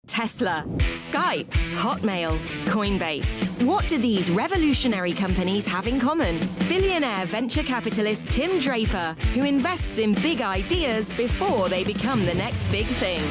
Tesla, Skype, Hotmail, Coinbase. What do these revolutionary companies have in common? Billionaire venture capitalist Tim Draper, who invests in big ideas before they become the next big thing.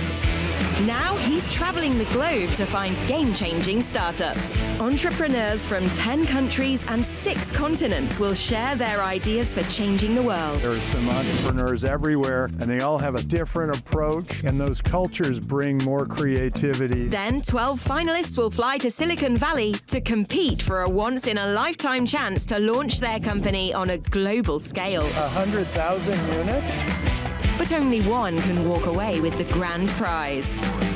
Now he's traveling the globe to find game-changing startups. Entrepreneurs from 10 countries and 6 continents will share their ideas for changing the world. There are some entrepreneurs everywhere, and they all have a different approach, and those cultures bring more creativity. Then 12 finalists will fly to Silicon Valley to compete for a once-in-a-lifetime chance to launch their company on a global scale. 100,000 units? But only one can walk away with the grand prize,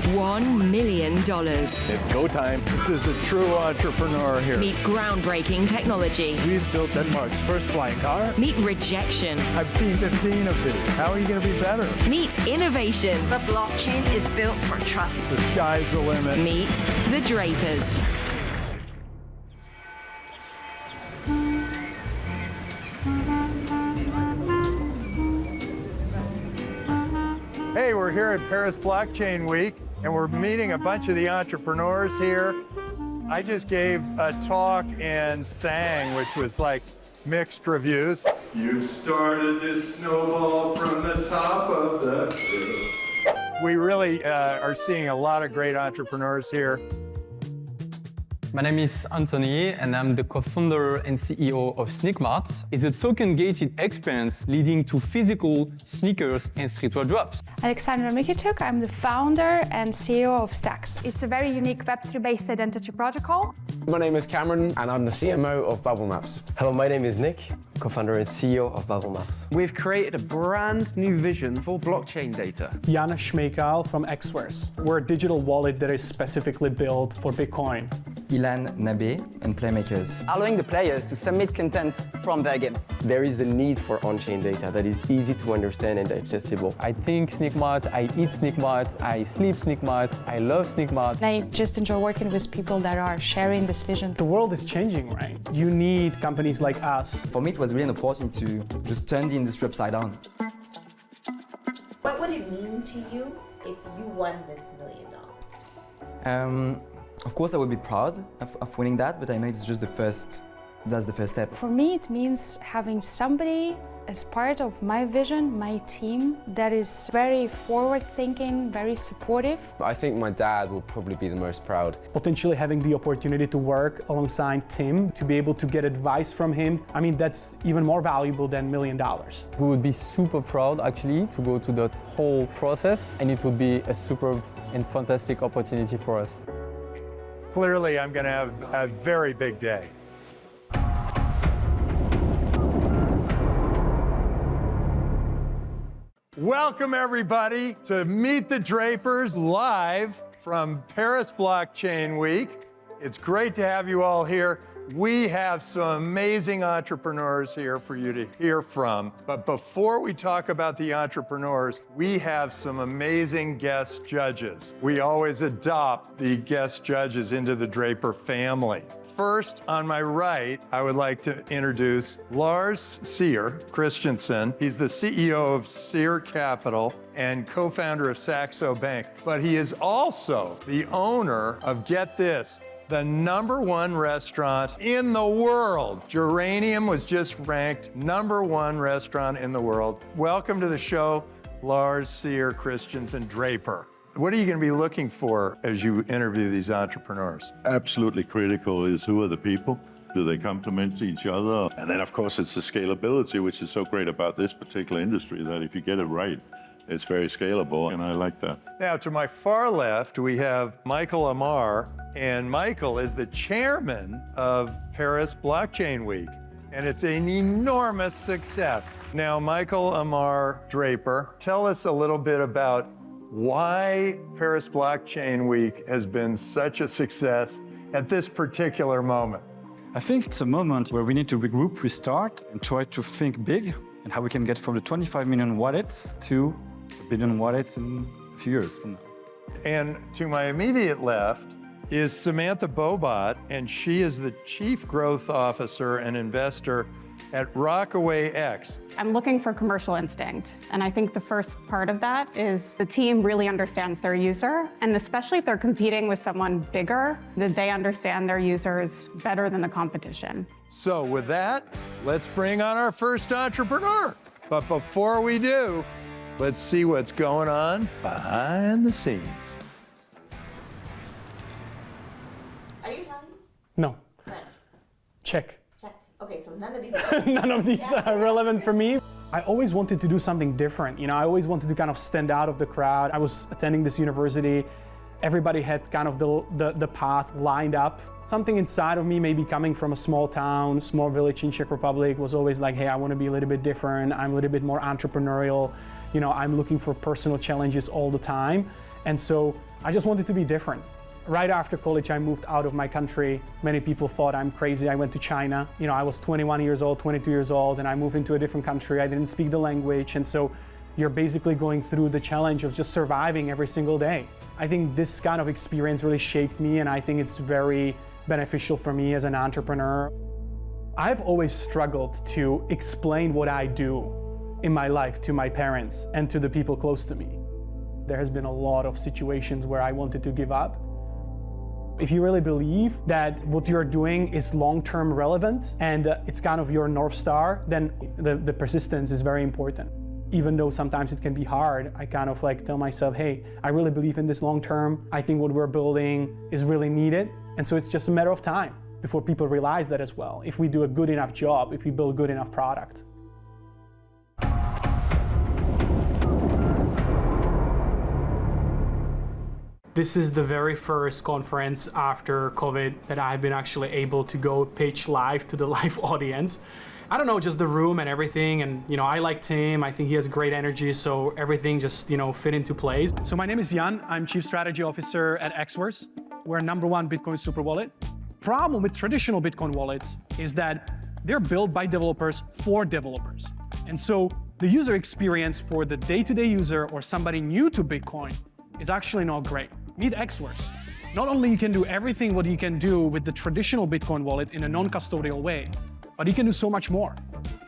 $1 million. It's go time. This is a true entrepreneur here. Meet groundbreaking technology. We've built Denmark's first flying car. Meet rejection. I've seen 15 of these. How are you going to be better? Meet innovation. The blockchain is built for trust. The sky's the limit. Meet the Drapers. Hey, we're here at Paris Blockchain Week, and we're meeting a bunch of the entrepreneurs here. I just gave a talk and sang, which was like mixed reviews. You started this snowball from the top of the hill. We really are seeing a lot of great entrepreneurs here. My name is Anthony, and I'm the co-founder and CEO of Sneakmart. It's a token-gated experience leading to physical sneakers and streetwear drops. Alexandra Mikituk, I'm the founder and CEO of Staex. It's a very unique Web3-based identity protocol. My name is Cameron, and I'm the CMO of Bubblemaps. Hello, my name is Nick, co-founder and CEO of Bubblemaps. We've created a brand new vision for blockchain data. Jana Schmeekal from Xwares. We're a digital wallet that is specifically built for Bitcoin. Ilan Nabe and Playmakers. Allowing the players to submit content from their games. There is a need for on-chain data that is easy to understand and digestible. I think Sneakmart, I eat Sneakmart, I sleep Sneakmart, I love Sneakmart. I just enjoy working with people that are sharing this vision. The world is changing, right? You need companies like us. For me, it was really an opportunity to just turn the industry upside down. What would it mean to you if you won this $1 million? Of course, I would be proud of winning that, but I know it's just that's the first step. For me, it means having somebody as part of my vision, my team, that is very forward-thinking, very supportive. I think my dad will probably be the most proud. Potentially having the opportunity to work alongside Tim, to be able to get advice from him, I mean, that's even more valuable than $1 million. We would be super proud, actually, to go to that whole process, and it would be a superb and fantastic opportunity for us. Clearly, I'm going to have a very big day. Welcome, everybody, to Meet the Drapers live from Paris Blockchain Week. It's great to have you all here. We have some amazing entrepreneurs here for you to hear from. But before we talk about the entrepreneurs, we have some amazing guest judges. We always adopt the guest judges into the Draper family. First, on my right, I would like to introduce Lars Seier Christensen. He's the CEO of Seier Capital and co-founder of Saxo Bank. But he is also the owner of, get this, the #1 restaurant in the world. Geranium was just ranked #1 restaurant in the world. Welcome to the show, Lars Seier Christensen Draper. What are you going to be looking for as you interview these entrepreneurs? Absolutely critical is who are the people? Do they complement each other? And then, of course, it's the scalability, which is so great about this particular industry, that if you get it right, it's very scalable, and I like that. Now, to my far left, we have Michael Amar, and Michael is the chairman of Paris Blockchain Week, and it's an enormous success. Now, Michael Amar Draper, tell us a little bit about why Paris Blockchain Week has been such a success at this particular moment. I think it's a moment where we need to regroup, restart, and try to think big and how we can get from the 25 million wallets to a billion wallets in a few years from now. And to my immediate left is Samantha Bohbot, and she is the Chief Growth Officer and Investor at RockawayX. I'm looking for commercial instinct, and I think the first part of that is the team really understands their user, and especially if they're competing with someone bigger, that they understand their users better than the competition. So with that, let's bring on our first entrepreneur. But before we do, let's see what's going on behind the scenes. Are you telling me? No. No. Check. Check. Okay, so none of these are None of these are relevant for me. I always wanted to do something different. I always wanted to kind of stand out of the crowd. I was attending this university. Everybody had kind of the path lined up. Something inside of me, maybe coming from a small town, small village in Czech Republic, was always like, hey, I want to be a little bit different. I'm a little bit more entrepreneurial. I'm looking for personal challenges all the time. And so I just wanted to be different. Right after college, I moved out of my country. Many people thought I'm crazy. I went to China. I was 21 years old, 22 years old, and I moved into a different country. I didn't speak the language. And so you're basically going through the challenge of just surviving every single day. I think this kind of experience really shaped me, and I think it's very beneficial for me as an entrepreneur. I've always struggled to explain what I do in my life to my parents and to the people close to me. There has been a lot of situations where I wanted to give up. If you really believe that what you're doing is long-term relevant and it's kind of your North Star, then the persistence is very important. Even though sometimes it can be hard, I kind of tell myself, hey, I really believe in this long-term. I think what we're building is really needed. And so it's just a matter of time before people realize that as well, if we do a good enough job, if we build a good enough product. This is the very first conference after COVID that I've been actually able to go pitch live to the live audience. I don't know, just the room and everything, and I like Tim, I think he has great energy, so everything just fit into place. So my name is Jan, I'm Chief Strategy Officer at Xverse. We're #1 Bitcoin super wallet. Problem with traditional Bitcoin wallets is that they're built by developers for developers. And so the user experience for the day-to-day user or somebody new to Bitcoin is actually not great. Meet Xverse. Not only you can do everything what you can do with the traditional Bitcoin wallet in a non-custodial way, but you can do so much more.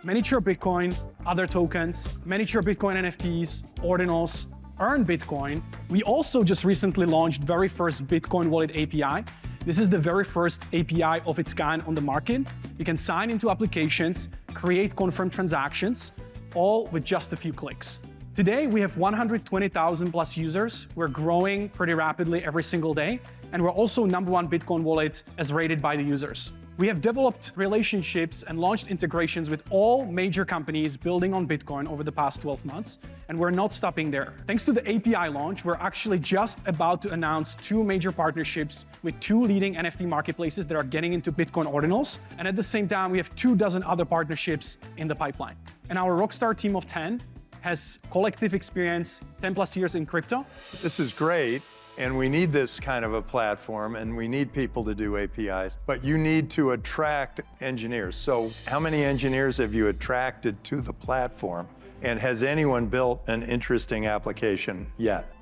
Miniature Bitcoin, other tokens, miniature Bitcoin NFTs, ordinals, earn Bitcoin. We also just recently launched very first Bitcoin wallet API. This is the very first API of its kind on the market. You can sign into applications, create confirmed transactions, all with just a few clicks. Today, we have 120,000 plus users. We're growing pretty rapidly every single day. And we're also #1 Bitcoin wallet as rated by the users. We have developed relationships and launched integrations with all major companies building on Bitcoin over the past 12 months, and we're not stopping there. Thanks to the API launch, we're actually just about to announce 2 major partnerships with 2 leading NFT marketplaces that are getting into Bitcoin ordinals, and at the same time, we have 24 other partnerships in the pipeline. And our rockstar team of 10 has collective experience, 10 plus years in crypto. This is great. And we need this kind of a platform, and we need people to do APIs, but you need to attract engineers. So how many engineers have you attracted to the platform? And has anyone built an interesting application yet?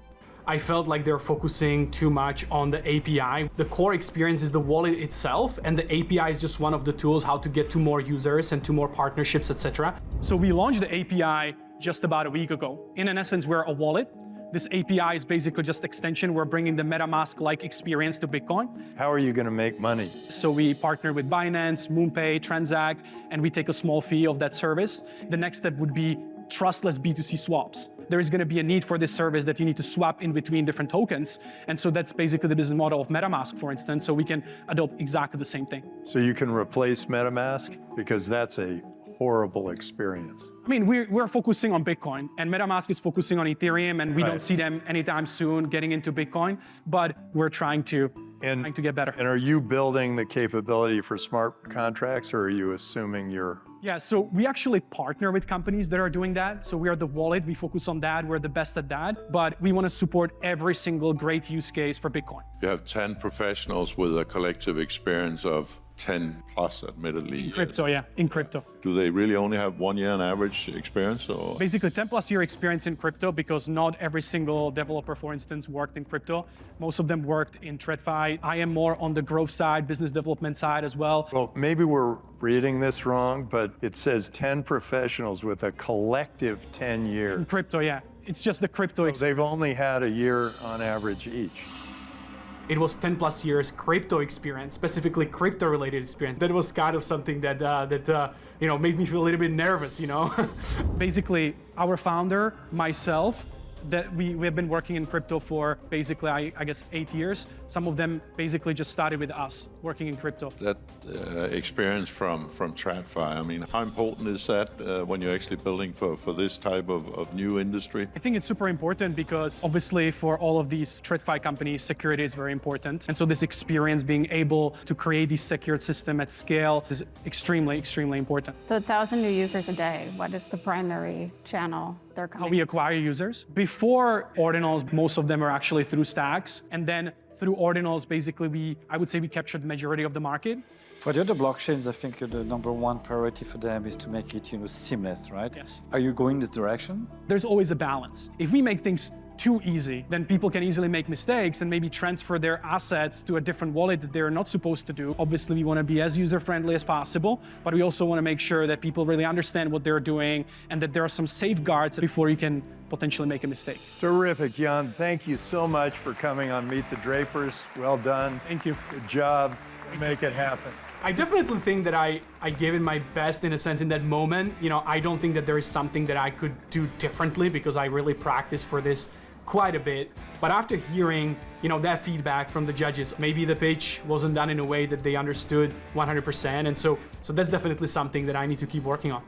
I felt like they're focusing too much on the API. The core experience is the wallet itself, and the API is just one of the tools how to get to more users and to more partnerships, etc. So we launched the API just about a week ago. In essence, we're a wallet. This API is basically just extension. We're bringing the MetaMask-like experience to Bitcoin. How are you going to make money? So we partner with Binance, MoonPay, Transact, and we take a small fee of that service. The next step would be trustless B2C swaps. There is going to be a need for this service that you need to swap in between different tokens. And so that's basically the business model of MetaMask, for instance. So we can adopt exactly the same thing. So you can replace MetaMask? Because that's a horrible experience. I mean, we're focusing on Bitcoin, and MetaMask is focusing on Ethereum, and we don't see them anytime soon getting into Bitcoin, but we're trying to get better. And are you building the capability for smart contracts, or are you assuming you're... Yeah, so we actually partner with companies that are doing that. So we are the wallet, we focus on that, we're the best at that, but we want to support every single great use case for Bitcoin. You have 10 professionals with a collective experience of 10 plus, admittedly. In crypto, yeah, in crypto. Do they really only have 1 year on average experience? Or? Basically 10 plus year experience in crypto, because not every single developer, for instance, worked in crypto. Most of them worked in TradFi. I am more on the growth side, business development side as well. Well, maybe we're reading this wrong, but it says 10 professionals with a collective 10 years. In crypto, yeah. It's just the crypto experience. They've only had a year on average each. It was 10 plus years crypto experience, specifically crypto related experience. That was kind of something that made me feel a little bit nervous, Basically, our founder, myself, that we have been working in crypto for basically, I guess, 8 years. Some of them basically just started with us working in crypto. That experience from TradFi, I mean, how important is that when you're actually building for this type of new industry? I think it's super important because obviously for all of these TradFi companies, security is very important. And so this experience, being able to create this secured system at scale, is extremely, extremely important. So 1,000 new users a day, what is the primary channel they're coming? How we acquire users. Before Ordinals, most of them are actually through Staex. And then through Ordinals, basically, I would say we captured the majority of the market. For the other blockchains, I think the number one priority for them is to make it, seamless, right? Yes. Are you going this direction? There's always a balance. If we make things too easy, then people can easily make mistakes and maybe transfer their assets to a different wallet that they're not supposed to do. Obviously, we want to be as user-friendly as possible, but we also want to make sure that people really understand what they're doing and that there are some safeguards before you can potentially make a mistake. Terrific, Jan. Thank you so much for coming on Meet the Drapers. Well done. Thank you. Good job. Make it happen. I definitely think that I gave it my best in a sense in that moment. I don't think that there is something that I could do differently because I really practiced for this quite a bit. But after hearing, that feedback from the judges, maybe the pitch wasn't done in a way that they understood 100%. And so that's definitely something that I need to keep working on.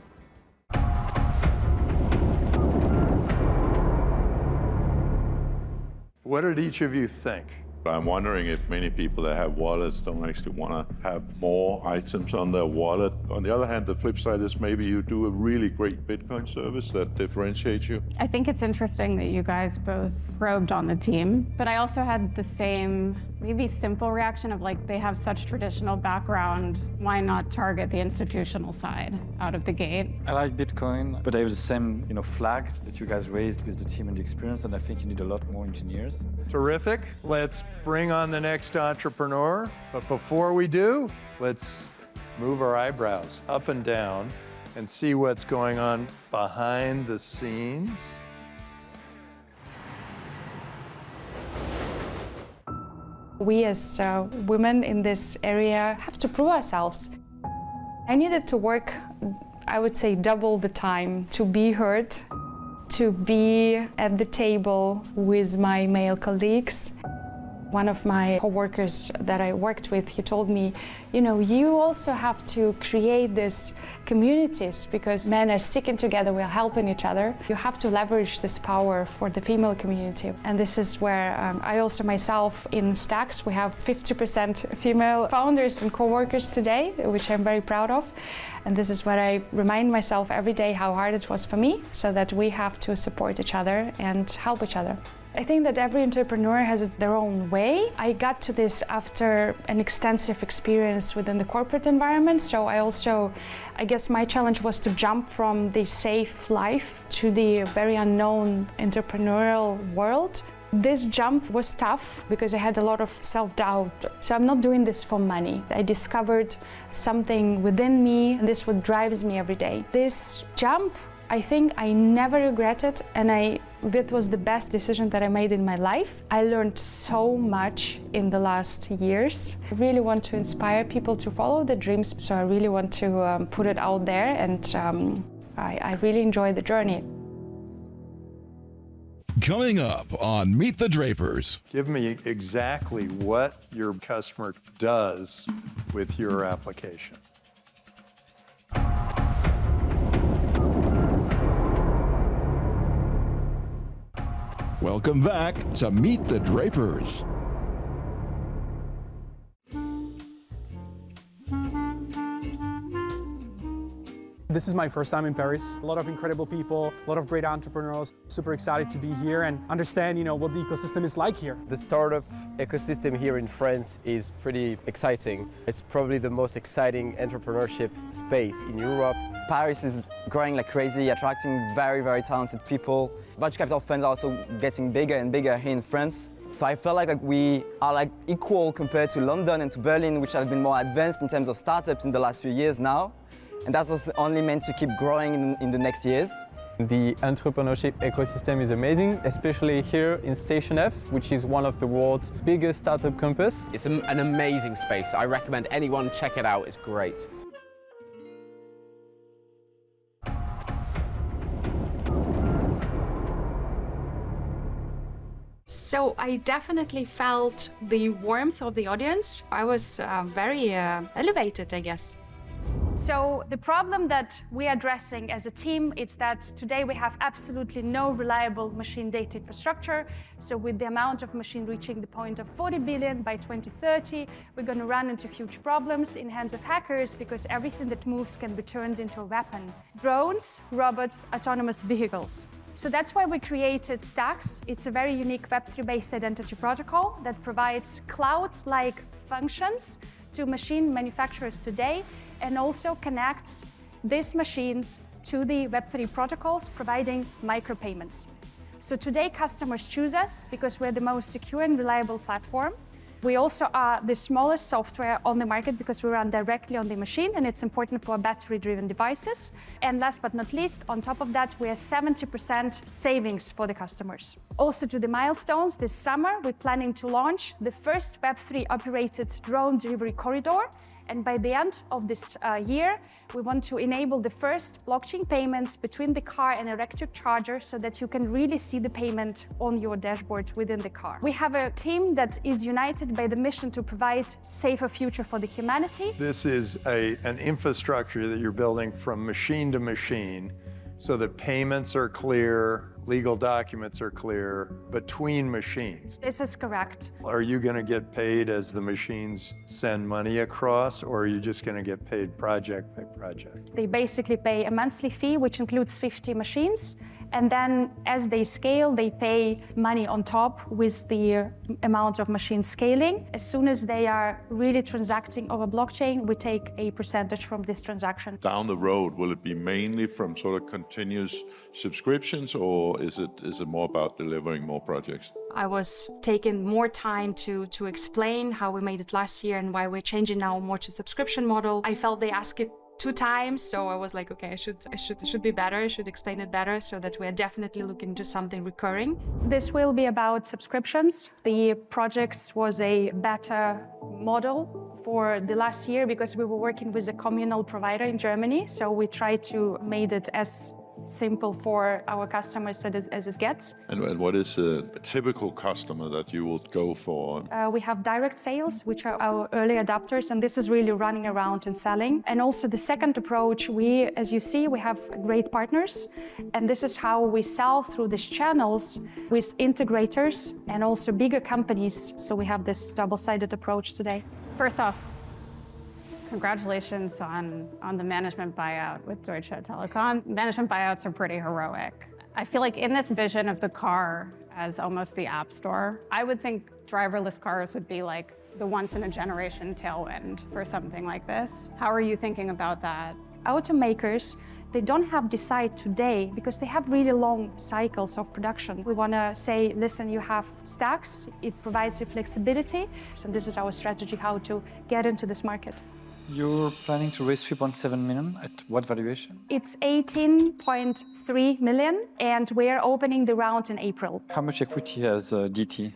What did each of you think? I'm wondering if many people that have wallets don't actually want to have more items on their wallet. On the other hand, the flip side is maybe you do a really great Bitcoin service that differentiates you. I think it's interesting that you guys both probed on the team, but I also had the same, maybe simple reaction of they have such traditional background, why not target the institutional side out of the gate? I like Bitcoin, but I have the same, flag that you guys raised with the team and the experience, and I think you need a lot more engineers. Terrific. Let's bring on the next entrepreneur. But before we do, let's move our eyebrows up and down and see what's going on behind the scenes. We as women in this area have to prove ourselves. I needed to work, I would say, double the time to be heard, to be at the table with my male colleagues. One of my coworkers that I worked with, he told me, you also have to create these communities because men are sticking together, we're helping each other. You have to leverage this power for the female community. And this is where I also myself in Staex, we have 50% female founders and coworkers today, which I'm very proud of. And this is what I remind myself every day how hard it was for me, so that we have to support each other and help each other. I think that every entrepreneur has their own way. I got to this after an extensive experience within the corporate environment, so I guess my challenge was to jump from the safe life to the very unknown entrepreneurial world. This jump was tough because I had a lot of self-doubt. So I'm not doing this for money. I discovered something within me, and this is what drives me every day. This jump, I think I never regretted, and that was the best decision that I made in my life. I learned so much in the last years. I really want to inspire people to follow their dreams, so I really want to put it out there, and I really enjoy the journey. Coming up on Meet the Drapers. Give me exactly what your customer does with your application. Welcome back to Meet the Drapers. The This is my first time in Paris. A lot of incredible people, a lot of great entrepreneurs. Super excited to be here and understand, what the ecosystem is like here. The startup ecosystem here in France is pretty exciting. It's probably the most exciting entrepreneurship space in Europe. Paris is growing like crazy, attracting very, very talented people. Venture capital funds are also getting bigger and bigger here in France. So I felt like we are equal compared to London and to Berlin, which have been more advanced in terms of startups in the last few years now. And that's also only meant to keep growing in the next years. The entrepreneurship ecosystem is amazing, especially here in Station F, which is one of the world's biggest startup campus. It's an amazing space. I recommend anyone check it out. It's great. So I definitely felt the warmth of the audience. I was very elevated, I guess. So the problem that we are addressing as a team is that today we have absolutely no reliable machine data infrastructure. So with the amount of machine reaching the point of 40 billion by 2030, we're going to run into huge problems in hands of hackers because everything that moves can be turned into a weapon. Drones, robots, autonomous vehicles. So that's why we created Staex. It's a very unique Web3-based identity protocol that provides cloud-like functions to machine manufacturers today and also connects these machines to the Web3 protocols, providing micropayments. So today customers choose us because we're the most secure and reliable platform. We also are the smallest software on the market because we run directly on the machine and it's important for battery-driven devices. And last but not least, on top of that, we have 70% savings for the customers. Also to the milestones, this summer, we're planning to launch the first Web3 operated drone delivery corridor. And by the end of this year, we want to enable the first blockchain payments between the car and electric charger so that you can really see the payment on your dashboard within the car. We have a team that is united by the mission to provide safer future for the humanity. This is an infrastructure that you're building from machine to machine so that payments are clear, legal documents are clear between machines. This is correct. Are you going to get paid as the machines send money across, or are you just going to get paid project by project? They basically pay a monthly fee, which includes 50 machines. And then as they scale, they pay money on top with the amount of machine scaling. As soon as they are really transacting over blockchain, we take a percentage from this transaction. Down the road, will it be mainly from sort of continuous subscriptions, or is it more about delivering more projects? I was taking more time to explain how we made it last year and why we're changing now more to subscription model. I felt they asked it 2 times, so I was like, okay, it should be better, I should explain it better so that we are definitely looking into something recurring. This will be about subscriptions. The projects was a better model for the last year because we were working with a communal provider in Germany, so we tried to make it as simple for our customers as it gets. And what is a typical customer that you would go for? We have direct sales, which are our early adopters, and this is really running around and selling. And also the second approach, as you see, we have great partners, and this is how we sell through these channels with integrators and also bigger companies. So we have this double-sided approach today. First off, congratulations on the management buyout with Deutsche Telekom. Management buyouts are pretty heroic. I feel like in this vision of the car as almost the app store, I would think driverless cars would be like the once-in-a-generation tailwind for something like this. How are you thinking about that? Automakers, they don't have decide today because they have really long cycles of production. We want to say, listen, you have Staex, it provides you flexibility. So this is our strategy, how to get into this market. You're planning to raise 3.7 million. At what valuation? It's 18.3 million, and we are opening the round in April. How much equity has DT?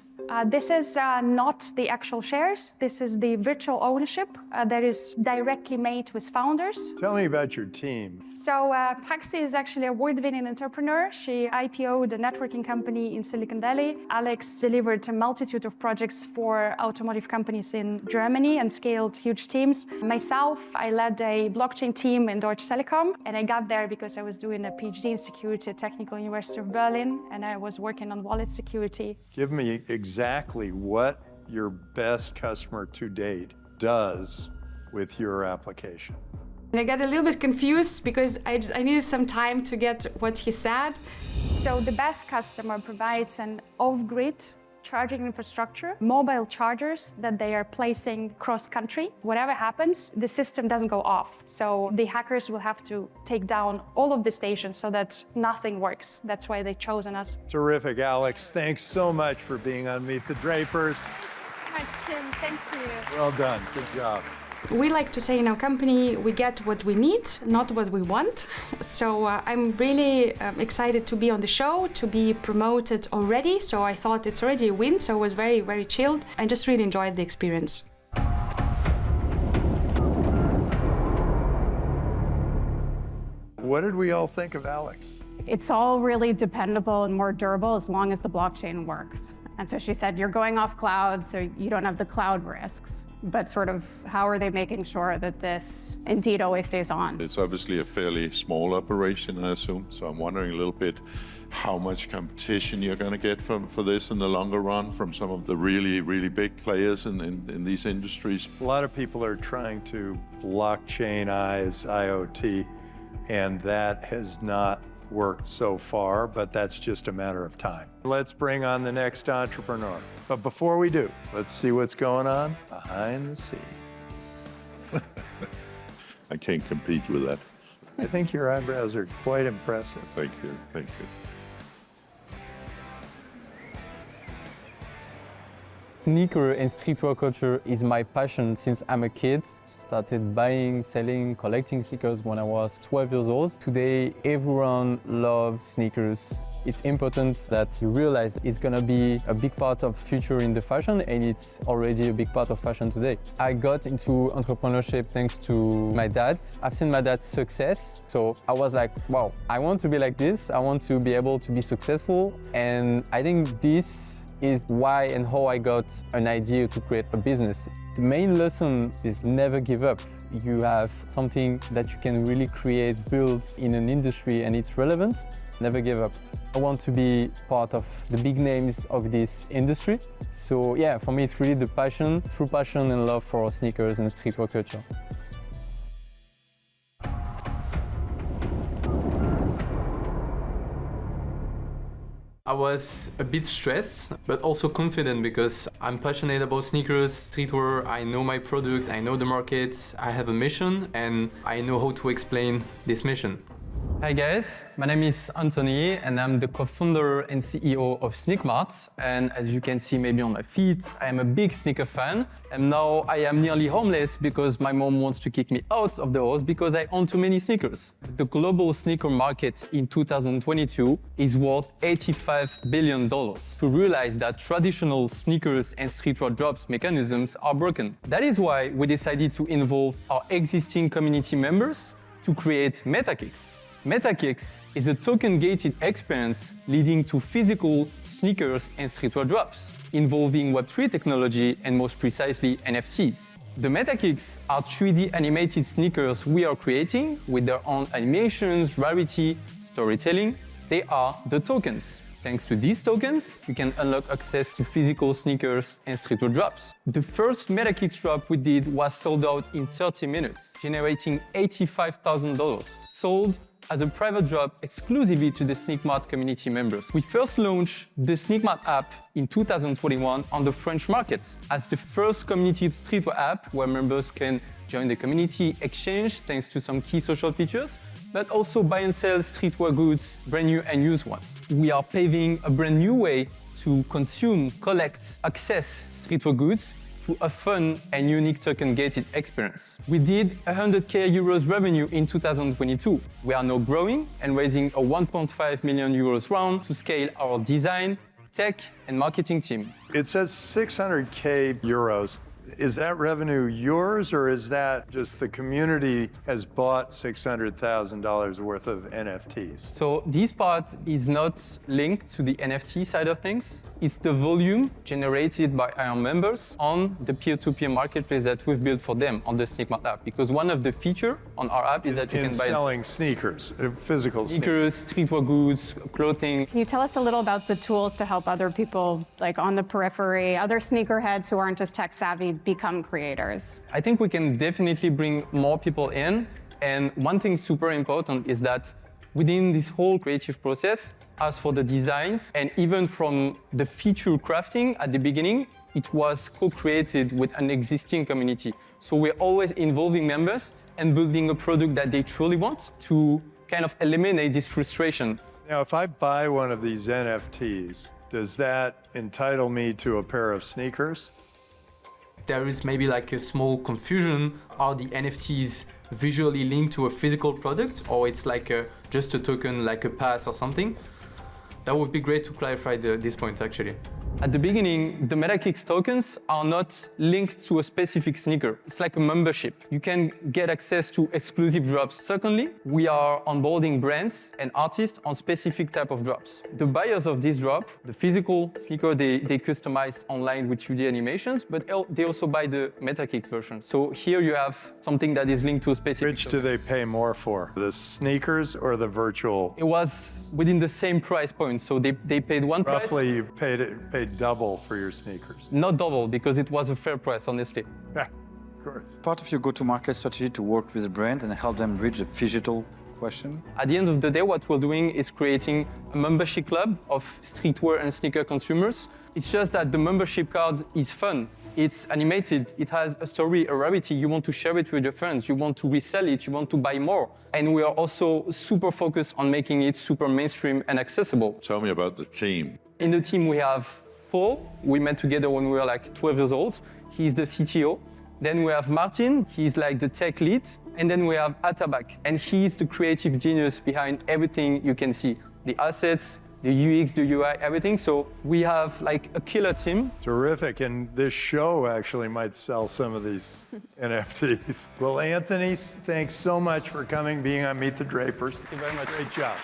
This is not the actual shares. This is the virtual ownership that is directly made with founders. Tell me about your team. So Paxi is actually an award-winning entrepreneur. She IPO'd a networking company in Silicon Valley. Alex delivered a multitude of projects for automotive companies in Germany and scaled huge teams. Myself, I led a blockchain team in Deutsche Telekom, and I got there because I was doing a PhD in security at Technical University of Berlin, and I was working on wallet security. Give me exactly what your best customer to date does with your application. And I got a little bit confused because I needed some time to get what he said. So the best customer provides an off-grid charging infrastructure, mobile chargers that they are placing cross-country. Whatever happens, the system doesn't go off. So the hackers will have to take down all of the stations so that nothing works. That's why they've chosen us. Terrific, Alex. Thanks so much for being on Meet the Drapers. Thanks, Tim. Thank you. Well done. Good job. We like to say in our company, we get what we need, not what we want. So I'm really excited to be on the show, to be promoted already. So I thought it's already a win. So I was very, very chilled. I just really enjoyed the experience. What did we all think of Alex? It's all really dependable and more durable as long as the blockchain works. And so she said, you're going off cloud, so you don't have the cloud risks. But sort of how are they making sure that this indeed always stays on? It's obviously a fairly small operation, I assume. So I'm wondering a little bit how much competition you're going to get for this in the longer run from some of the really, really big players in these industries. A lot of people are trying to blockchainize IoT, and that has not worked so far, but that's just a matter of time. Let's bring on the next entrepreneur. But before we do, let's see what's going on behind the scenes. I can't compete with that. I think your eyebrows are quite impressive. Thank you, thank you. Sneaker and streetwear culture is my passion since I'm a kid. Started buying, selling, collecting sneakers when I was 12 years old. Today, everyone loves sneakers. It's important that you realize it's gonna be a big part of future in the fashion, and it's already a big part of fashion today. I got into entrepreneurship thanks to my dad. I've seen my dad's success, so I was like, wow, I want to be like this. I want to be able to be successful, and I think this is why and how I got an idea to create a business. The main lesson is never give up. You have something that you can really create, build in an industry, and it's relevant, never give up. I want to be part of the big names of this industry. So yeah, for me it's really the passion, true passion and love for sneakers and streetwear culture. I was a bit stressed, but also confident because I'm passionate about sneakers, streetwear, I know my product, I know the market, I have a mission, and I know how to explain this mission. Hi guys, my name is Anthony and I'm the co-founder and CEO of Sneakmart. And as you can see maybe on my feet, I am a big sneaker fan. And now I am nearly homeless because my mom wants to kick me out of the house because I own too many sneakers. The global sneaker market in 2022 is worth $85 billion. To realize that traditional sneakers and streetwear drops mechanisms are broken. That is why we decided to involve our existing community members to create MetaKicks. MetaKicks is a token-gated experience leading to physical sneakers and streetwear drops, involving Web3 technology and most precisely NFTs. The MetaKicks are 3D animated sneakers we are creating with their own animations, rarity, storytelling. They are the tokens. Thanks to these tokens, you can unlock access to physical sneakers and streetwear drops. The first MetaKicks drop we did was sold out in 30 minutes, generating $85,000, sold as a private drop exclusively to the Sneakmart community members. We first launched the Sneakmart app in 2021 on the French market as the first community streetwear app where members can join the community, exchange thanks to some key social features, but also buy and sell streetwear goods, brand new and used ones. We are paving a brand new way to consume, collect, access streetwear goods through a fun and unique token-gated experience. We did 100k euros revenue in 2022. We are now growing and raising a 1.5 million euros round to scale our design, tech, and marketing team. It says 600k euros. Is that revenue yours, or is that just the community has bought $600,000 worth of NFTs? So this part is not linked to the NFT side of things. It's the volume generated by our members on the peer-to-peer marketplace that we've built for them on the Sneakmart app. Because one of the features on our app is that you can buy selling sneakers, physical sneakers, streetwear goods, clothing. Can you tell us a little about the tools to help other people, like on the periphery, other sneakerheads who aren't just tech savvy, become creators? I think we can definitely bring more people in And one thing super important is that within this whole creative process, as for the designs and even from the feature crafting at the beginning, it was co-created with an existing community. So we're always involving members and building a product that they truly want to kind of eliminate this frustration. Now, if I buy one of these NFTs, does that entitle me to a pair of sneakers? There is maybe like a small confusion. Are the NFTs visually linked to a physical product, or it's like just a token, like a pass or something? That would be great to clarify this point, actually. At the beginning, the MetaKicks tokens are not linked to a specific sneaker. It's like a membership. You can get access to exclusive drops. Secondly, we are onboarding brands and artists on specific type of drops. The buyers of this drop, the physical sneaker, they customized online with 2D animations, but they also buy the MetaKicks version. So here you have something that is linked to a specific Which do they pay more for, the sneakers or the virtual? It was within the same price point, so they paid one price. Roughly, you paid double for your sneakers. Not double, because it was a fair price, honestly. Yeah, of course. Part of your go-to-market strategy to work with brands and help them bridge the phygital question? At the end of the day, what we're doing is creating a membership club of streetwear and sneaker consumers. It's just that the membership card is fun. It's animated, it has a story, a rarity. You want to share it with your friends, you want to resell it, you want to buy more. And we are also super focused on making it super mainstream and accessible. Tell me about the team. In the team, we have 4. We met together when we were like 12 years old. He's the CTO. Then we have Martin, he's like the tech lead. And then we have Atabak, and he's the creative genius behind everything you can see. The assets, the UX, the UI, everything. So we have like a killer team. Terrific, and this show actually might sell some of these NFTs. Well, Anthony, thanks so much for coming, being on Meet the Drapers. Thank you very much. Great job.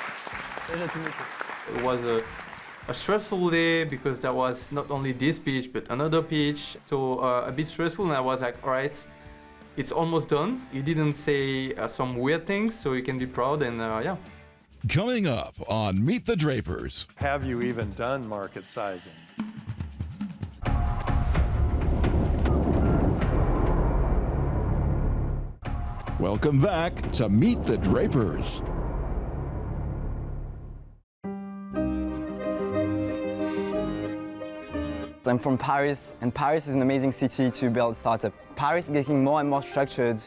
Pleasure to meet you. It was a stressful day because there was not only this pitch, but another pitch. So a bit stressful, and I was like, all right, it's almost done. You didn't say some weird things, so you can be proud, and yeah. Coming up on Meet the Drapers. Have you even done market sizing? Welcome back to Meet the Drapers. I'm from Paris, and Paris is an amazing city to build startup. Paris is getting more and more structured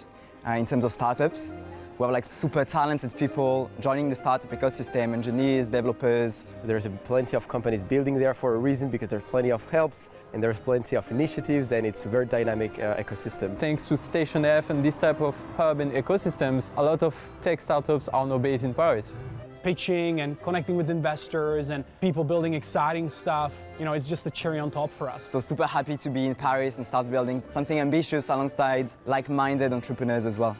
in terms of startups. We have like super talented people joining the startup ecosystem, engineers, developers. There's plenty of companies building there for a reason, because there's plenty of helps and there's plenty of initiatives, and it's a very dynamic ecosystem. Thanks to Station F and this type of hub and ecosystems, a lot of tech startups are now based in Paris. Pitching and connecting with investors and people building exciting stuff, you know, it's just the cherry on top for us. So super happy to be in Paris and start building something ambitious alongside like-minded entrepreneurs as well.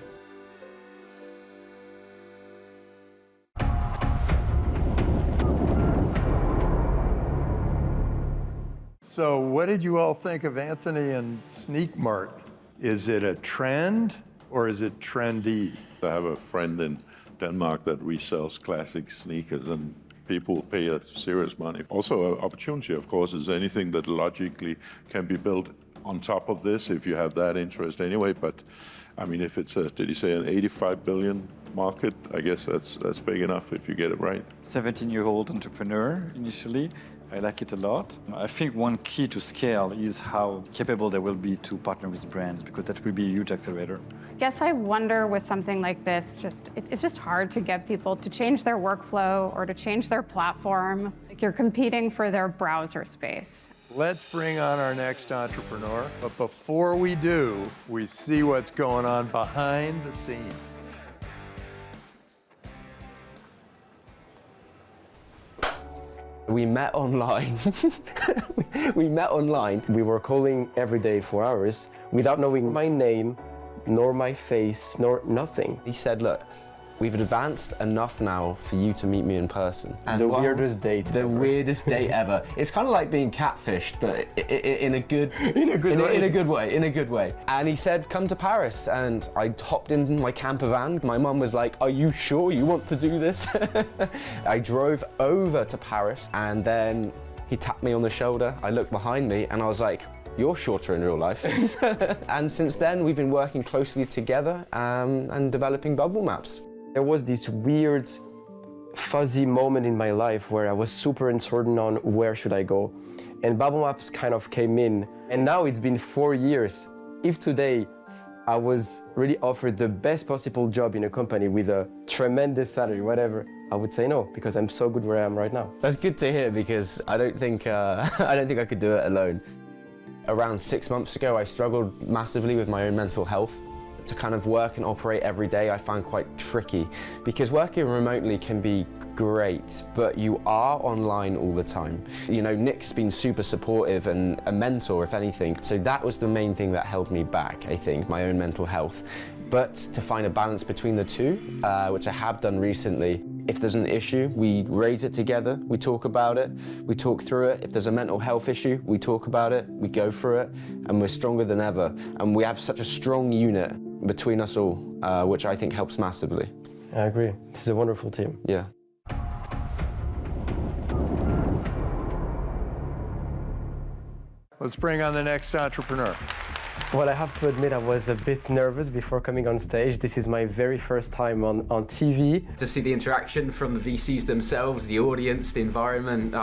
So what did you all think of Anthony and Sneakmart? Is it a trend or is it trendy? I have a friend in Denmark that resells classic sneakers, and people pay serious money. Also, an opportunity, of course, is anything that logically can be built on top of this if you have that interest anyway. But I mean, if it's did he say an 85 billion market? I guess that's big enough if you get it right. 17-year-old entrepreneur initially. I like it a lot. I think one key to scale is how capable they will be to partner with brands, because that will be a huge accelerator. Guess I wonder with something like this, it's just hard to get people to change their workflow or to change their platform. Like you're competing for their browser space. Let's bring on our next entrepreneur. But before we do, we see what's going on behind the scenes. We met online. We met online. We were calling every day for hours without knowing my name, nor my face, nor nothing. He said, look, we've advanced enough now for you to meet me in person. And the weirdest date ever. The weirdest date ever. It's kind of like being catfished, but in a good way. And he said, come to Paris. And I hopped in my camper van. My mum was like, are you sure you want to do this? I drove over to Paris, and then he tapped me on the shoulder. I looked behind me and I was like, You're shorter in real life. And since then, we've been working closely together and developing Bubblemaps. There was this weird, fuzzy moment in my life where I was super uncertain on where should I go. And Bubblemaps kind of came in. And now it's been 4 years. If today I was really offered the best possible job in a company with a tremendous salary, whatever, I would say no, because I'm so good where I am right now. That's good to hear, because I don't think I could do it alone. Around 6 months ago, I struggled massively with my own mental health. To kind of work and operate every day, I found quite tricky, because working remotely can be great, but you are online all the time. You know, Nick's been super supportive and a mentor, if anything, so that was the main thing that held me back, I think, my own mental health. But to find a balance between the two, which I have done recently, if there's an issue, we raise it together, we talk about it, we talk through it. If there's a mental health issue, we talk about it, we go through it, and we're stronger than ever. And we have such a strong unit between us all, which I think helps massively. I agree. This is a wonderful team. Yeah. Let's bring on the next entrepreneur. Well, I have to admit I was a bit nervous before coming on stage. This is my very first time on TV. To see the interaction from the VCs themselves, the audience, the environment,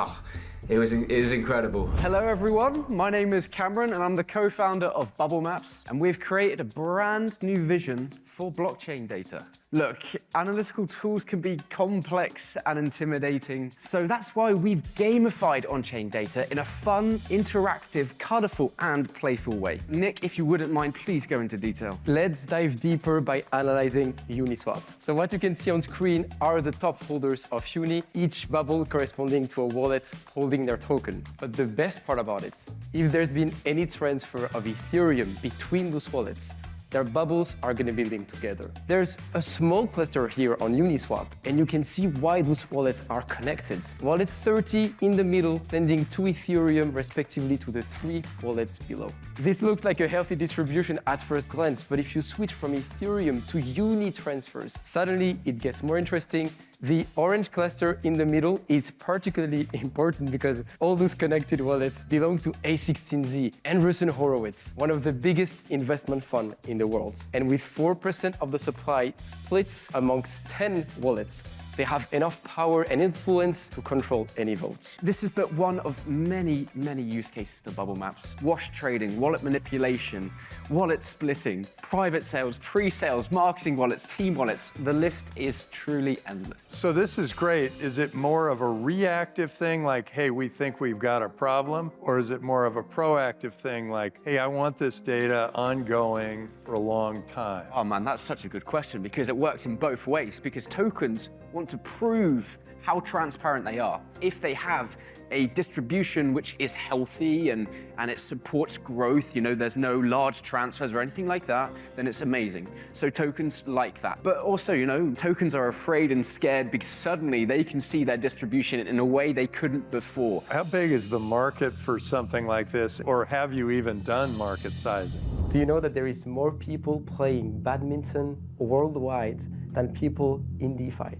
it was incredible. Hello everyone, my name is Cameron and I'm the co-founder of Bubblemaps, and we've created a brand new vision for blockchain data. Look, analytical tools can be complex and intimidating, so that's why we've gamified on-chain data in a fun, interactive, colorful, and playful way. Nick, if you wouldn't mind, please go into detail. Let's dive deeper by analyzing Uniswap. So what you can see on screen are the top holders of Uni, each bubble corresponding to a wallet holding their token. But the best part about it, if there's been any transfer of Ethereum between those wallets, their bubbles are going to be linked together. There's a small cluster here on Uniswap, and you can see why those wallets are connected. Wallet 30 in the middle, sending 2 Ethereum respectively to the 3 wallets below. This looks like a healthy distribution at first glance, but if you switch from Ethereum to Uni transfers, suddenly it gets more interesting. The orange cluster in the middle is particularly important because all those connected wallets belong to A16Z, Andreessen Horowitz, one of the biggest investment funds in the world. And with 4% of the supply split amongst 10 wallets, they have enough power and influence to control any votes. This is but one of many, many use cases to Bubblemaps. Wash trading, wallet manipulation, wallet splitting, private sales, pre-sales, marketing wallets, team wallets. The list is truly endless. So this is great. Is it more of a reactive thing like, hey, we think we've got a problem? Or is it more of a proactive thing like, hey, I want this data ongoing for a long time? Oh man, that's such a good question because it works in both ways, because tokens want to prove how transparent they are. If they have a distribution which is healthy and it supports growth, you know, there's no large transfers or anything like that, then it's amazing. So tokens like that. But also, you know, tokens are afraid and scared because suddenly they can see their distribution in a way they couldn't before. How big is the market for something like this, or have you even done market sizing? Do you know that there is more people playing badminton worldwide than people in DeFi?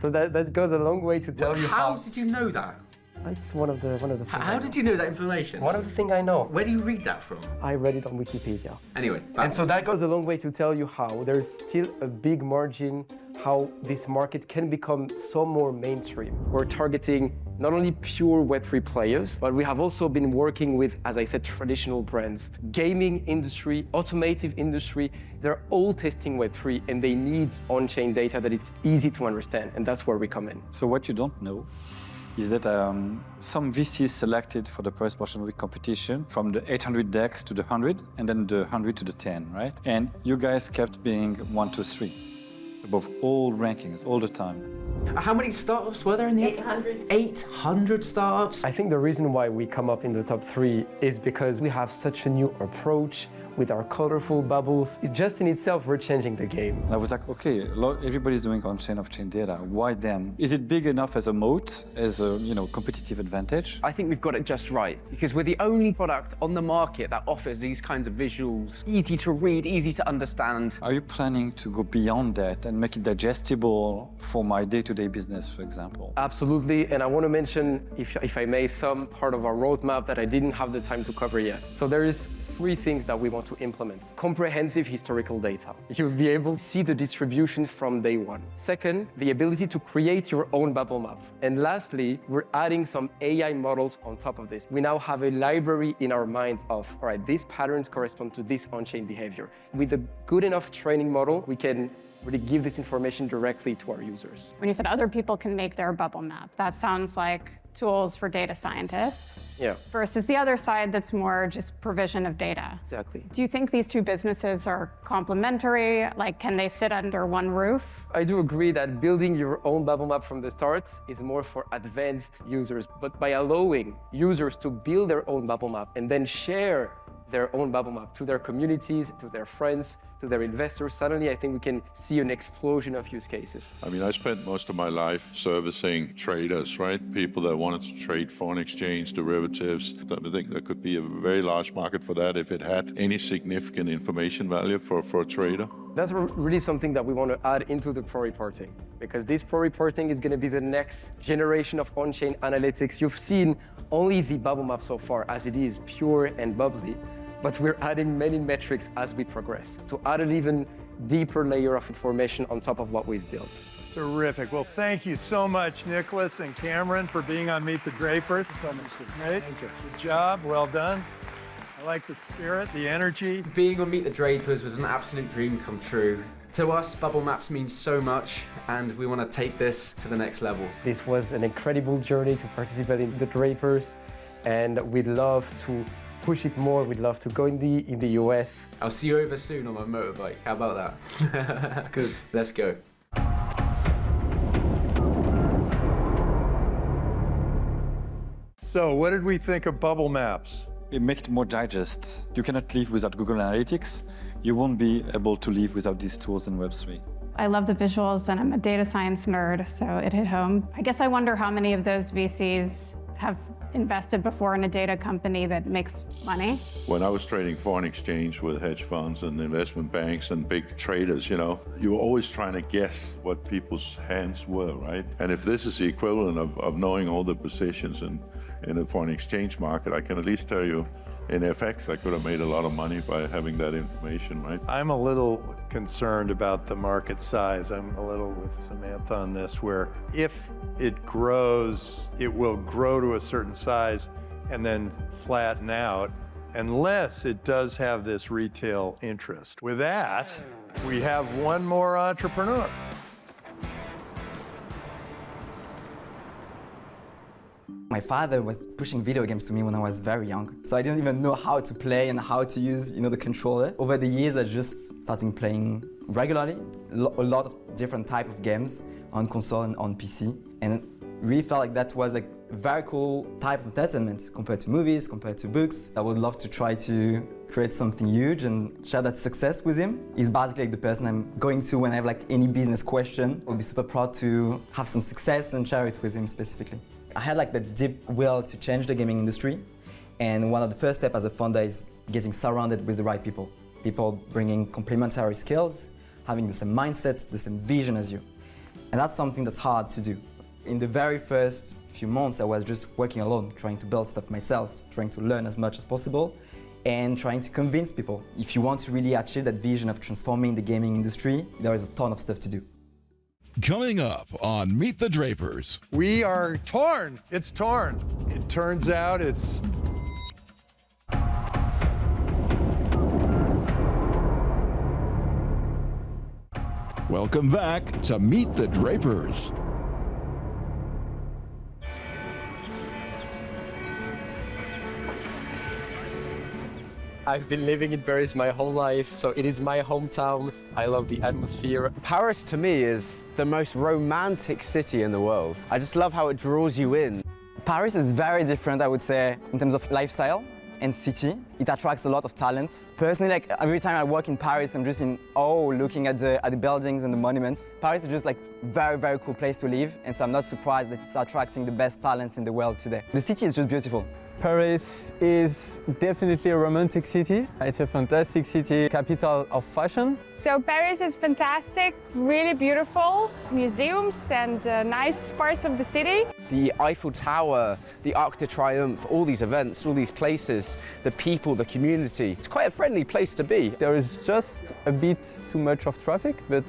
So that goes a long way to tell you how did you know that? It's one of the things. How did you know that information? One of the things I know. Where do you read that from? I read it on Wikipedia. Anyway. And so that goes a long way to tell you how there's still a big margin how this market can become so more mainstream. We're targeting not only pure Web3 players, but we have also been working with, as I said, traditional brands, gaming industry, automotive industry. They're all testing Web3 and they need on-chain data that it's easy to understand, and that's where we come in. So what you don't know is that some VCs selected for the Paris Fashion Week competition from the 800 DEX to the 100 and then the 100 to the 10, right? And you guys kept being 1, 2, 3 above all rankings all the time. How many startups were there in the 800? 800 startups? I think the reason why we come up in the top 3 is because we have such a new approach. with our colorful bubbles. Just in itself, we're changing the game. And I was like, okay, everybody's doing on-chain, off-chain data. Why them? Is it big enough as a moat, as a competitive advantage? I think we've got it just right because we're the only product on the market that offers these kinds of visuals, easy to read, easy to understand. Are you planning to go beyond that and make it digestible for my day-to-day business, for example? Absolutely, and I want to mention, if I may, some part of our roadmap that I didn't have the time to cover yet. So there is 3 things that we want to implement. Comprehensive historical data. You'll be able to see the distribution from day one. Second, the ability to create your own bubble map. And lastly, we're adding some AI models on top of this. We now have a library in our minds of, all right, these patterns correspond to this on-chain behavior. With a good enough training model, we can really give this information directly to our users. When you said other people can make their bubble map, that sounds like tools for data scientists. Yeah. Versus the other side that's more just provision of data. Exactly. Do you think these two businesses are complementary? Like, can they sit under one roof? I do agree that building your own bubble map from the start is more for advanced users, but by allowing users to build their own bubble map and then share their own bubble map to their communities, to their friends, to their investors, suddenly I think we can see an explosion of use cases. I mean, I spent most of my life servicing traders, right? People that wanted to trade foreign exchange, derivatives. I think there could be a very large market for that if it had any significant information value for a trader. That's really something that we want to add into the pro reporting, because this pro reporting is going to be the next generation of on-chain analytics. You've seen only the bubble map so far as it is pure and bubbly, but we're adding many metrics as we progress to add an even deeper layer of information on top of what we've built. Terrific. Well, thank you so much, Nicholas and Cameron, for being on Meet the Drapers. So much. Great. Thank you. Good job. Well done. I like the spirit, the energy. Being on Meet the Drapers was an absolute dream come true. To us, Bubblemaps means so much, and we want to take this to the next level. This was an incredible journey to participate in the Drapers, and we'd love to push it more. We'd love to go in the US. I'll see you over soon on my motorbike. How about that? That's good. Let's go. So, what did we think of Bubblemaps? It makes it more digest. You cannot live without Google Analytics. You won't be able to live without these tools in Web3. I love the visuals and I'm a data science nerd, so it hit home. I guess I wonder how many of those VCs have invested before in a data company that makes money. When I was trading foreign exchange with hedge funds and investment banks and big traders, you were always trying to guess what people's hands were, right? And if this is the equivalent of knowing all the positions in a foreign exchange market, I can at least tell you in FX, I could have made a lot of money by having that information, right? I'm a little concerned about the market size. I'm a little with Samantha on this, where if it grows, it will grow to a certain size and then flatten out, unless it does have this retail interest. With that, we have one more entrepreneur. My father was pushing video games to me when I was very young, so I didn't even know how to play and how to use, the controller. Over the years, I just started playing regularly, a lot of different type of games on console and on PC, and really felt like that was a very cool type of entertainment compared to movies, compared to books. I would love to try to create something huge and share that success with him. He's basically like the person I'm going to when I have any business question. I'll be super proud to have some success and share it with him specifically. I had the deep will to change the gaming industry, and one of the first steps as a founder is getting surrounded with the right people. People bringing complementary skills, having the same mindset, the same vision as you. And that's something that's hard to do. In the very first few months, I was just working alone, trying to build stuff myself, trying to learn as much as possible, and trying to convince people. If you want to really achieve that vision of transforming the gaming industry, there is a ton of stuff to do. Coming up on Meet the Drapers. We are torn. It's torn. It turns out it's... Welcome back to Meet the Drapers. I've been living in Paris my whole life, so it is my hometown. I love the atmosphere. Paris to me is the most romantic city in the world. I just love how it draws you in. Paris is very different, I would say, in terms of lifestyle and city. It attracts a lot of talent. Personally, like every time I work in Paris, I'm just in awe looking at the buildings and the monuments. Paris is just like very, very cool place to live, and so I'm not surprised that it's attracting the best talents in the world today. The city is just beautiful. Paris is definitely a romantic city. It's a fantastic city, capital of fashion. So Paris is fantastic, really beautiful. Museums and nice parts of the city. The Eiffel Tower, the Arc de Triomphe, all these events, all these places, the people, the community. It's quite a friendly place to be. There is just a bit too much of traffic, but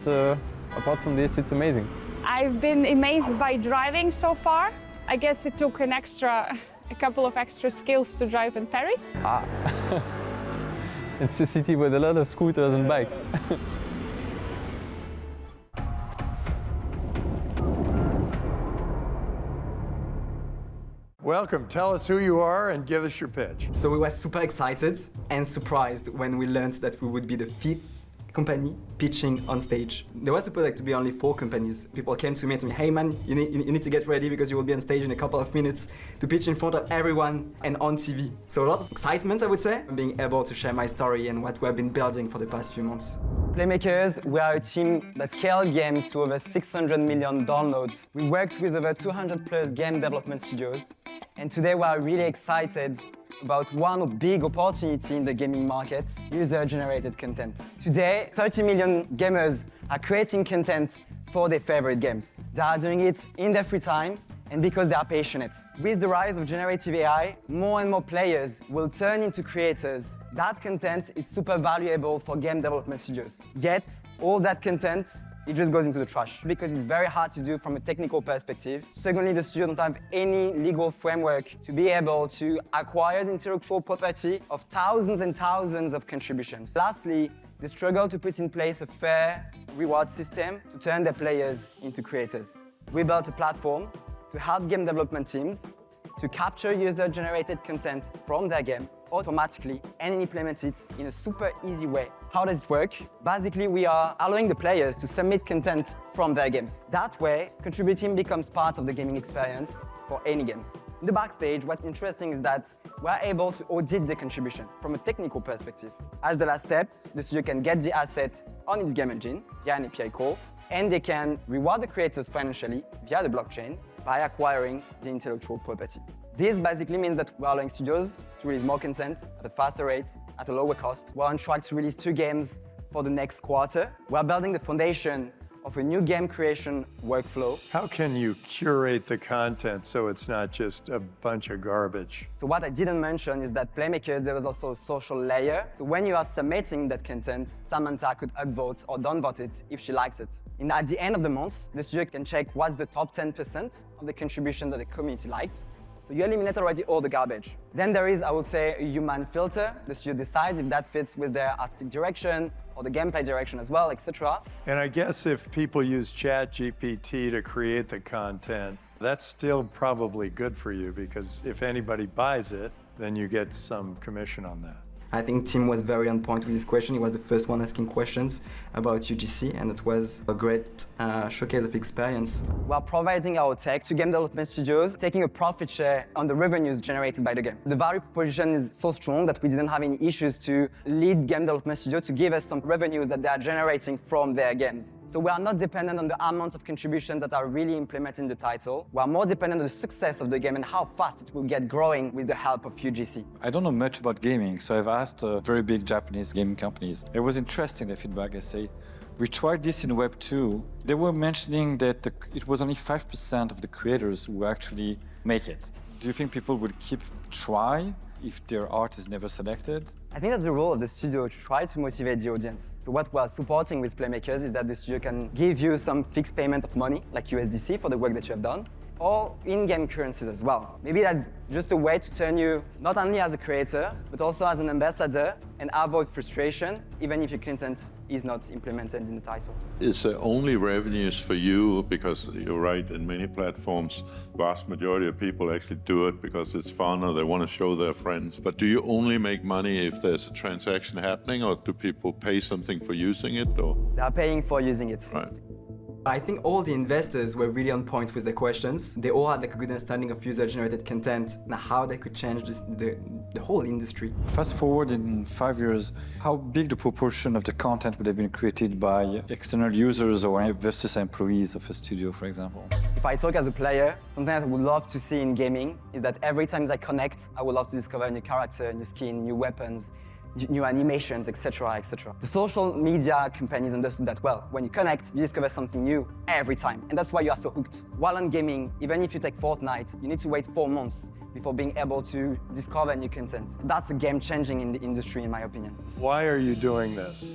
apart from this, it's amazing. I've been amazed by driving so far. I guess it took a couple of extra skills to drive in Paris. It's a city with a lot of scooters and bikes. Welcome. Tell us who you are and give us your pitch. So we were super excited and surprised when we learned that we would be the 5th company pitching on stage. There was supposed to be only 4 companies. People came to me and told me, hey man, you need to get ready because you will be on stage in a couple of minutes to pitch in front of everyone and on TV. So a lot of excitement, I would say, being able to share my story and what we have been building for the past few months. Playmakers, we are a team that scaled games to over 600 million downloads. We worked with over 200 plus game development studios. And today we are really excited about one big opportunity in the gaming market, user-generated content. Today, 30 million gamers are creating content for their favorite games. They are doing it in their free time and because they are passionate. With the rise of generative AI, more and more players will turn into creators. That content is super valuable for game development studios. Yet, all that content, it just goes into the trash because it's very hard to do from a technical perspective. Secondly, the studio don't have any legal framework to be able to acquire the intellectual property of thousands and thousands of contributions. Lastly, they struggle to put in place a fair reward system to turn their players into creators. We built a platform to help game development teams to capture user-generated content from their game automatically and implement it in a super easy way. How does it work? Basically, we are allowing the players to submit content from their games. That way, contributing becomes part of the gaming experience for any games. In the backstage, what's interesting is that we're able to audit the contribution from a technical perspective. As the last step, the studio can get the asset on its game engine via an API call, and they can reward the creators financially via the blockchain by acquiring the intellectual property. This basically means that we're allowing studios to release more content at a faster rate, at a lower cost. We're on track to release 2 games for the next quarter. We're building the foundation of a new game creation workflow. How can you curate the content so it's not just a bunch of garbage? So what I didn't mention is that Playmakers, there was also a social layer. So when you are submitting that content, Samantha could upvote or downvote it if she likes it. And at the end of the month, the studio can check what's the top 10% of the contribution that the community liked. So you eliminate already all the garbage. Then there is, I would say, a human filter. The studio decides if that fits with their artistic direction or the gameplay direction as well, etc. And I guess if people use ChatGPT to create the content, that's still probably good for you because if anybody buys it, then you get some commission on that. I think Tim was very on point with this question. He was the first one asking questions about UGC, and it was a great showcase of experience. We're providing our tech to game development studios, taking a profit share on the revenues generated by the game. The value proposition is so strong that we didn't have any issues to lead game development studio to give us some revenues that they are generating from their games. So we are not dependent on the amount of contributions that are really implementing the title. We are more dependent on the success of the game and how fast it will get growing with the help of UGC. I don't know much about gaming, so I've asked very big Japanese gaming companies. It was interesting, the feedback. I say, we tried this in Web 2. They were mentioning that it was only 5% of the creators who actually make it. Do you think people would keep try if their art is never selected? I think that's the role of the studio, to try to motivate the audience. So what we're supporting with Playmakers is that the studio can give you some fixed payment of money, like USDC, for the work that you have done, or in-game currencies as well. Maybe that's just a way to turn you not only as a creator, but also as an ambassador and avoid frustration, even if your content is not implemented in the title. Is it only revenues for you? Because you're right, in many platforms, vast majority of people actually do it because it's fun or they want to show their friends. But do you only make money if there's a transaction happening, or do people pay something for using it? Or? They are paying for using it. Right. I think all the investors were really on point with their questions. They all had like a good understanding of user-generated content and how they could change the whole industry. Fast forward in 5 years, how big the proportion of the content would have been created by external users or versus employees of a studio, for example? If I talk as a player, something that I would love to see in gaming is that every time that I connect, I would love to discover a new character, new skin, new weapons, new animations, etc., etc. The social media companies understood that well. When you connect, you discover something new every time, and that's why you are so hooked. While on gaming, even if you take Fortnite, you need to wait 4 months before being able to discover new content. That's a game changing in the industry, in my opinion. Why are you doing this?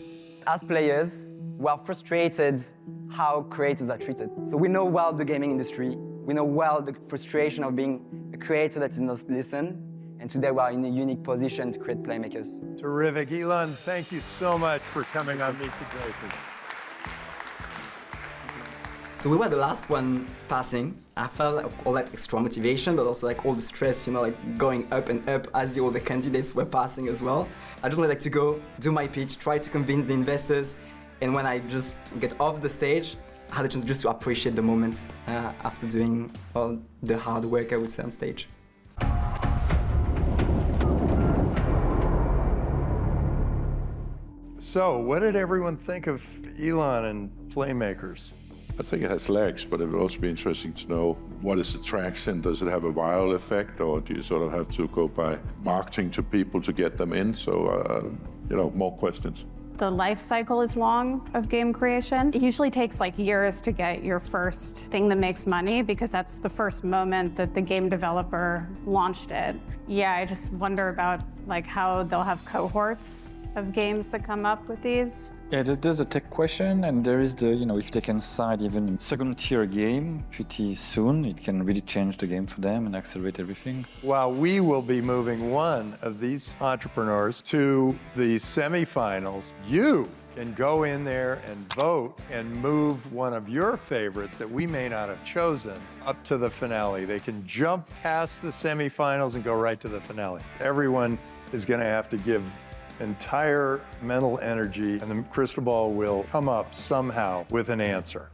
As players, we are frustrated how creators are treated. So we know well the gaming industry, we know well the frustration of being a creator that is not listened, and today we are in a unique position to create Playmakers. Terrific. Elon, thank you so much for coming on Meet the Drapers. So we were the last one passing. I felt like all that extra motivation, but also like all the stress, you know, like going up and up as the other candidates were passing as well. I just wanted like to go, do my pitch, try to convince the investors, and when I just get off the stage, I had a chance just to appreciate the moment after doing all the hard work, I would say, on stage. So, what did everyone think of Elon and Playmakers? I think it has legs, but it would also be interesting to know what is the traction? Does it have a viral effect, or do you sort of have to go by marketing to people to get them in? So, you know, more questions. The life cycle is long of game creation. It usually takes like years to get your first thing that makes money because that's the first moment that the game developer launched it. Yeah, I just wonder about like how they'll have cohorts of games that come up with these. Yeah, there's the tech question, and there is the, you know, if they can side even a second-tier game pretty soon, it can really change the game for them and accelerate everything. While we will be moving one of these entrepreneurs to the semifinals, you can go in there and vote and move one of your favorites that we may not have chosen up to the finale. They can jump past the semifinals and go right to the finale. Everyone is going to have to give entire mental energy, and the crystal ball will come up somehow with an answer.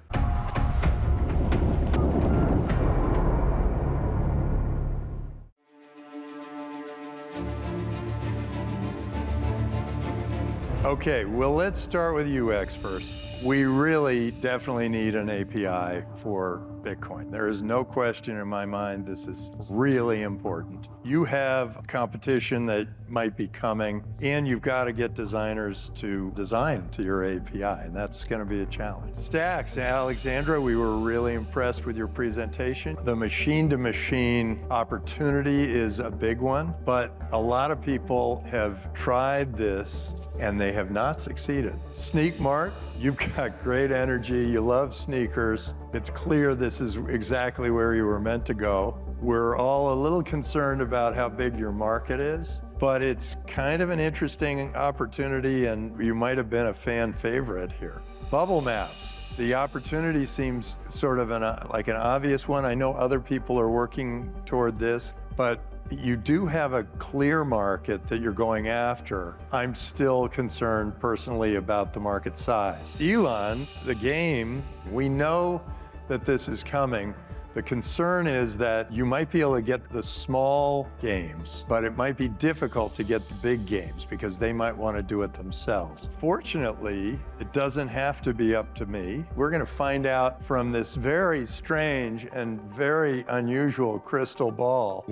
Okay, well, let's start with UX first. We really definitely need an API for Bitcoin. There is no question in my mind this is really important. You have competition that might be coming, and you've got to get designers to design to your API, and that's going to be a challenge. Staex, Alexandra, we were really impressed with your presentation. The machine-to-machine opportunity is a big one, but a lot of people have tried this and they have not succeeded. Sneakmart, you've got great energy, you love sneakers. It's clear this is exactly where you were meant to go. We're all a little concerned about how big your market is, but it's kind of an interesting opportunity, and you might have been a fan favorite here. Bubblemaps, the opportunity seems sort of like an obvious one. I know other people are working toward this, but you do have a clear market that you're going after. I'm still concerned personally about the market size. Elon, the game, we know that this is coming. The concern is that you might be able to get the small games, but it might be difficult to get the big games because they might want to do it themselves. Fortunately, it doesn't have to be up to me. We're going to find out from this very strange and very unusual crystal ball.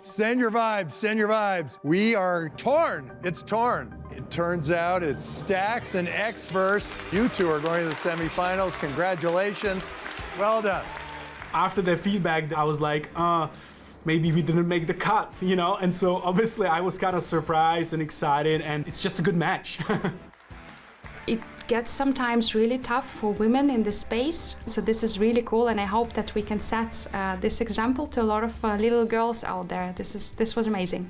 Send your vibes, send your vibes. We are torn. It's torn. It turns out it's Staex and Xverse. You two are going to the semifinals. Congratulations. Well done. After the feedback, I was like, maybe we didn't make the cut, you know? And so obviously I was kind of surprised and excited, and it's just a good match. It gets sometimes really tough for women in this space. So this is really cool, and I hope that we can set this example to a lot of little girls out there. This was amazing.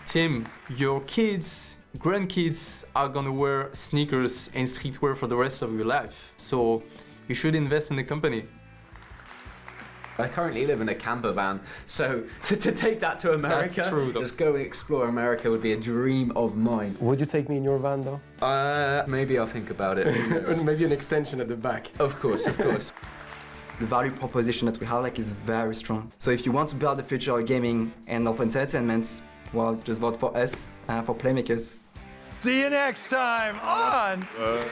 Tim, your kids, grandkids are gonna wear sneakers and streetwear for the rest of your life. So you should invest in the company. I currently live in a camper van, so to take that to America, That's true, though. just go and explore America would be a dream of mine. Would you take me in your van though? Maybe I'll think about it. Maybe an extension at the back. Of course, of course. The value proposition that we have is very strong. So if you want to build the future of gaming and of entertainment, well, just vote for us, for Playmakers. See you next time on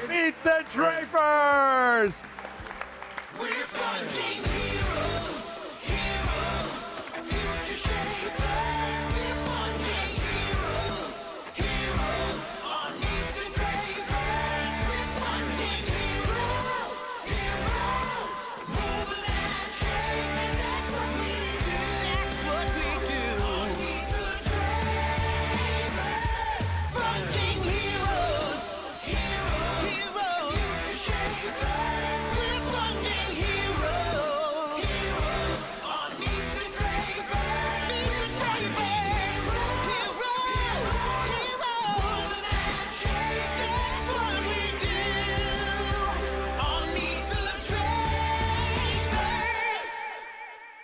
Meet the Drapers!